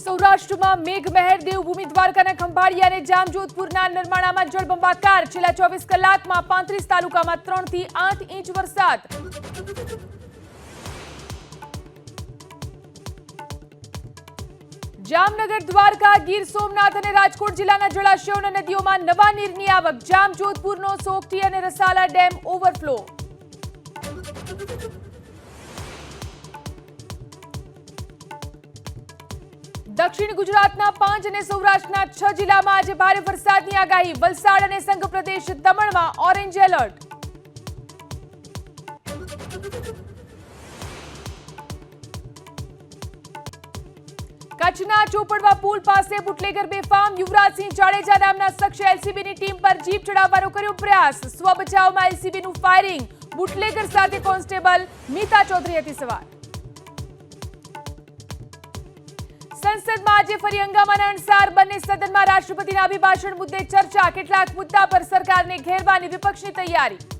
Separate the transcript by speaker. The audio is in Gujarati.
Speaker 1: સૌરાષ્ટ્રમાં મેઘમહેર દેવભૂમિ દ્વારકાના ખંભાળિયા અને જામજોધપુરના નરમાણામાં જળબંબાકાર છેલ્લા 24 કલાકમાં 35 તાલુકામાં 3 થી 8 ઇંચ વરસાદ। જામનગર, દ્વારકા, ગીર સોમનાથ અને રાજકોટ જિલ્લાના જળાશયો અને નદીઓમાં નવા નીરની આવક। જામજોધપુરનો સોગઠી અને રસાલા ડેમ ઓવરફ્લો। દક્ષિણ ગુજરાતના 5 અને સૌરાષ્ટ્રના 6 જિલ્લામાં આજે ભારે વરસાદની આગાહી। વલસાડ અને સંઘ પ્રદેશ દમણમાં ઓરેન્જ એલર્ટ। કચ્છના ચોપડવા પુલ પાસે બુટલેગર બેફામ। યુવરાજસિંહ જાડેજા નામના શખ્સે એલસીબીની ટીમ પર જીપ ચડાવવાનો કર્યો પ્રયાસ। સ્વબચાવમાં એલસીબીનું ફાયરિંગ। બુટલેગર સાથે કોન્સ્ટેબલ મીતા ચૌધરી હતી સવાર। સંસદમાં આજે ફરી હંગામાના અણસાર। બંને સદનમાં રાષ્ટ્રપતિના અભિભાષણ મુદ્દે ચર્ચા। કેટલાક મુદ્દા પર સરકારને ઘેરવાની વિપક્ષની તૈયારી।